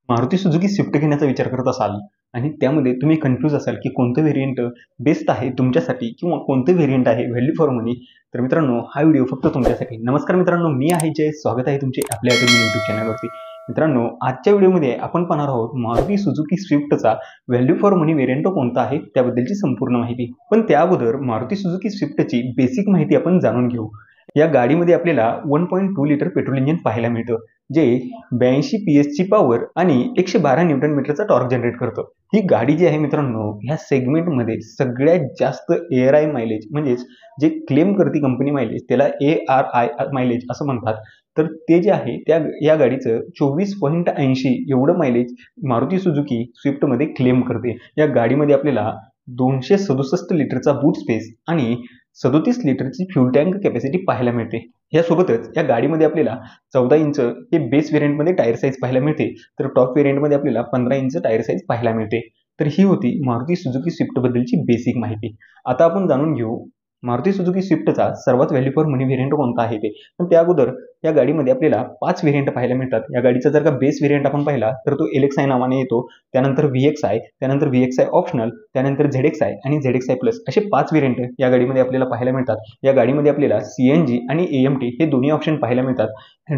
Maruti Suzuki Swift घेण्याचा विचार करत असाल आणि त्यामध्ये तुम्ही कन्फ्यूज असाल की कोणतं व्हेरियंट बेस्ट आहे तुमच्यासाठी किंवा कोणतं व्हेरियंट आहे व्हॅल्यू फॉर मनी, तर मित्रांनो हा व्हिडिओ फक्त तुमच्यासाठी. नमस्कार मित्रांनो, मी आहे जय, स्वागत आहे तुमचे आपल्या यूट्यूब चॅनलवरती. मित्रांनो, आजच्या व्हिडिओमध्ये आपण पाहणार आहोत मारुती सुझुकी स्विफ्टचा व्हॅल्यू फॉर मनी व्हेरियंट कोणता आहे त्याबद्दलची संपूर्ण माहिती. पण त्या अगोदर मारुती सुझुकी स्विफ्टची बेसिक माहिती आपण जाणून घेऊ. या गाडीमध्ये आपल्याला 1.2 लिटर पेट्रोल इंजिन पाहायला मिळतं, जे 82 PS ची पॉवर आणि 112 न्यूटन मीटरचा टॉर्क जनरेट करतं. ही गाडी जी आहे मित्रांनो, ह्या सेगमेंटमध्ये सगळ्यात जास्त ARI मायलेज, म्हणजेच जे क्लेम करते कंपनी मायलेज, त्याला ARI मायलेज असं म्हणतात. तर ते जे आहे त्या या गाडीचं 24.80 एवढं मायलेज मारुती सुझुकी स्विफ्टमध्ये क्लेम करते. या गाडीमध्ये आपल्याला 267 लिटरचा बूट स्पेस आणि 37 लिटरची फ्यूल टँक कॅपॅसिटी पाहायला मिळते. यासोबतच या गाडीमध्ये आपल्याला 14 इंच हे बेस व्हेरियंटमध्ये टायर साईज पाहायला मिळते, तर टॉप व्हेरियंटमध्ये आपल्याला 15 इंच टायर साईज पाहायला मिळते. तर ही होती मारुती सुझुकी स्विफ्ट बद्दलची बेसिक माहिती. आता आपण जाणून घेऊ मारुती सुझुकी स्विफ्टचा सर्वात व्हॅल्यू फॉर मनी व्हेरियंट कोणता आहे ते. पण त्या अगोदर या गाडीमध्ये आपल्याला 5 व्हेरियंट पाहायला मिळतात. या गाडीचा जर का बेस व्हेरियंट आपण पाहिला तर तो LXi नावाने येतो, त्यानंतर VXi, त्यानंतर VXi ऑप्शनल, त्यानंतर ZXi आणि ZXi प्लस असे 5 व्हेरियंट या गाडीमध्ये आपल्याला पाहायला मिळतात. या गाडीमध्ये आपल्याला CNG आणि AMT हे दोन्ही ऑप्शन पाहायला मिळतात.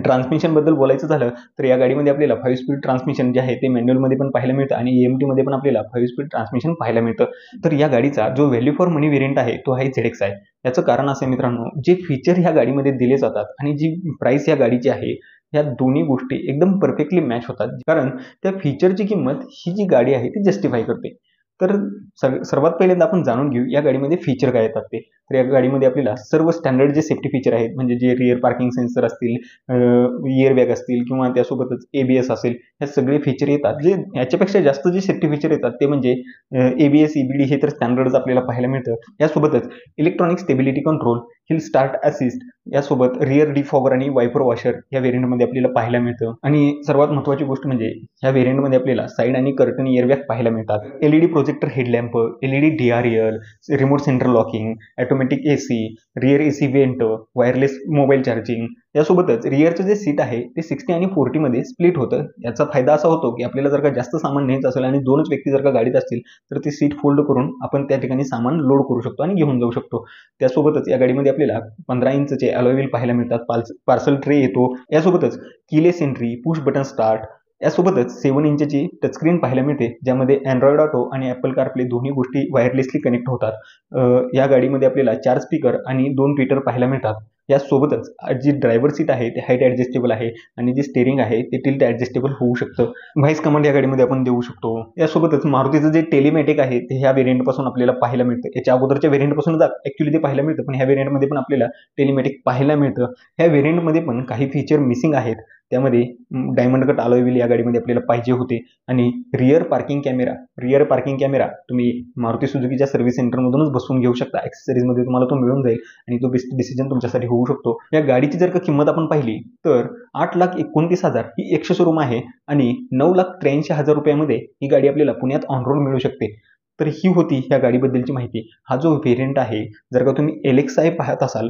ट्रान्समिशन बद्दल बोलायचं झालं तर या गाडीमध्ये आपल्याला 5 स्पीड ट्रान्समिशन जे आहे ते मॅन्युअलमध्ये पण पाहायला मिळतं आणि AMT मध्ये पण आपल्याला 5 स्पीड ट्रान्समिशन पाहायला मिळतं. तर या गाडीचा जो व्हॅल्यू फॉर मनी व्हेरियंट आहे तो आहे ZXi. याचं कारण असं आहे मित्रांनो, जे फीचर ह्या गाडीमध्ये दिले जातात आणि जी प्राइस या गाडीची आहे, या दोन्ही गोष्टी एकदम परफेक्टली मॅच होतात. कारण त्या फीचरची किंमत ही जी गाडी आहे ती जस्टिफाय करते. तर सर्वात पहिल्यांदा आपण जाणून घेऊ या गाडीमध्ये फीचर काय येतात ते. तर या गाडीमध्ये आपल्याला सर्व स्टँडर्ड जे सेफ्टी फीचर आहेत, म्हणजे जे रिअर पार्किंग सेन्सर असतील, एअर बॅग असतील किंवा त्यासोबतच ABS असेल, हे सगळे फीचर येतात. जे याच्यापेक्षा जास्त जे सेफ्टी फीचर येतात ते म्हणजे ABS EBD हे तर स्टँडर्डच आपल्याला पाहायला मिळतं. यासोबतच electronic stability control, hill start assist, यासोबत रिअर डिफॉगर आणि वायपर वॉशर या व्हेरियंटमध्ये आपल्याला पाहायला मिळतं. आणि सर्वात महत्त्वाची गोष्ट म्हणजे ह्या व्हेरियंटमध्ये आपल्याला साईड आणि कर्टन एअरबॅग पाहायला मिळतात. LED projector headlamp, LED DRL, remote central locking, automatic AC, rear AC went, wireless mobile charging. यासोबतच रिअरचं जे सीट आहे ते 60 आणि 40 मध्ये स्प्लिट होतं. याचा फायदा असा होतो की आपल्याला जर का जास्त सामान न्यायचं असेल आणि 2च व्यक्ती जर का गाडीत असतील तर ते सीट फोल्ड करून आपण त्या ठिकाणी सामान लोड करू शकतो आणि घेऊन जाऊ शकतो. त्यासोबतच या गाडीमध्ये आपल्याला 15 इंचचे अलॉय व्हील पाहायला मिळतात. पार्सल ट्रे येतो. यासोबतच keyless entry, push button start, यासोबतच 7 इंचची टचस्क्रीन पाहायला मिळते, ज्यामध्ये अँड्रॉइड ऑटो आणि ॲपल कारप्ले दोन्ही गोष्टी वायरलेसली कनेक्ट होतात. या गाडीमध्ये आपल्याला 4 स्पीकर आणि 2 ट्विटर पाहायला मिळतात. यासोबतच जी ड्रायव्हर सीट आहे ते हाईट ॲडजस्टेबल आहे आणि जे स्टेअरिंग आहे ते टिल्ट ॲडजस्टेबल होऊ शकतं. व्हाईस कमांड या गाडीमध्ये आपण देऊ शकतो. यासोबतच मारुतीचं जे टेलिमॅटिक आहे ते ह्या व्हेरियंटपासून आपल्याला पाहायला मिळतं. याच्या अगोदरच्या व्हेरियंटपासून ॲक्च्युली ते पाहायला मिळतं, पण ह्या व्हेरियंटमध्ये पण आपल्याला टेलिमॅटिक पाहायला मिळतं. ह्या व्हेरियंटमध्ये पण काही फीचर मिसिंग आहेत. त्यामध्ये डायमंड कट अलॉय व्हील या गाडीमध्ये आपल्याला पाहिजे होते आणि रिअर पार्किंग कॅमेरा तुम्ही मारुती सुझुकीच्या सर्व्हिस सेंटरमधूनच बसवून घेऊ शकता. ॲक्सेसरीजमध्ये तुम्हाला तो मिळून जाईल आणि तो बेस्ट डिसिजन तुमच्यासाठी होऊ शकतो. या गाडीची जर का किंमत आपण पाहिली तर 8,29,000 ही एक्स शोरूम आहे आणि 9,83,000 रुपयामध्ये ही गाडी आपल्याला पुण्यात ऑन रोड मिळू शकते. तर ही होती ह्या गाडीबद्दलची माहिती. हा जो व्हेरियंट आहे, जर का तुम्ही LXi पाहत असाल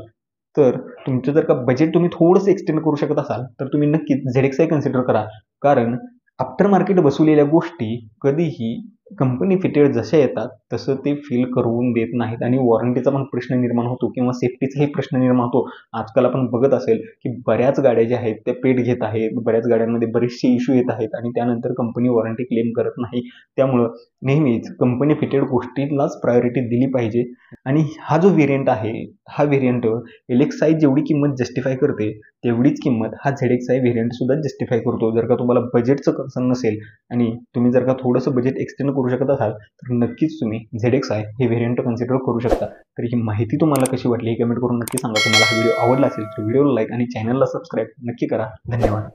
तर तुमचं जर का बजेट तुम्ही थोडंसं एक्सटेंड करू शकत असाल तर तुम्ही नक्कीच ZXi कन्सिडर करा. कारण आफ्टर मार्केट बसवलेल्या गोष्टी कधीही कंपनी फिटेड जशा येतात तसं ते फील करून देत नाहीत आणि वॉरंटीचा पण प्रश्न निर्माण होतो किंवा सेफ्टीचाही प्रश्न निर्माण होतो. आजकाल आपण बघत असेल की बऱ्याच गाड्या ज्या आहेत त्या पेट घेत आहेत, बऱ्याच गाड्यांमध्ये बरेचसे इश्यू येत आहेत आणि त्यानंतर कंपनी वॉरंटी क्लेम करत नाही. त्यामुळं नेहमीच कंपनी फिटेड गोष्टींनाच प्रायोरिटी दिली पाहिजे. आणि हा जो व्हेरियंट आहे, हा व्हेरियंट LXi जेवढी किंमत जस्टिफाय करते तेवढीच किंमत हा ZXi व्हेरियंट सुद्धा जस्टिफाय करतो. जर का तुम्हाला बजेटचं कन्सर्न नसेल आणि तुम्ही जर का थोडंसं बजेट एक्सटेंड करू शकत असाल तर नक्कीच तुम्ही ZXi हे व्हेरियंट कन्सिडर करू शकता. तर ही माहिती तुम्हाला कशी वाटली हे कमेंट करून नक्की सांगा. तुम्हाला हा व्हिडिओ आवडला असेल तर व्हिडिओला लाईक आणि चॅनलला सबस्क्राईब नक्की करा. धन्यवाद.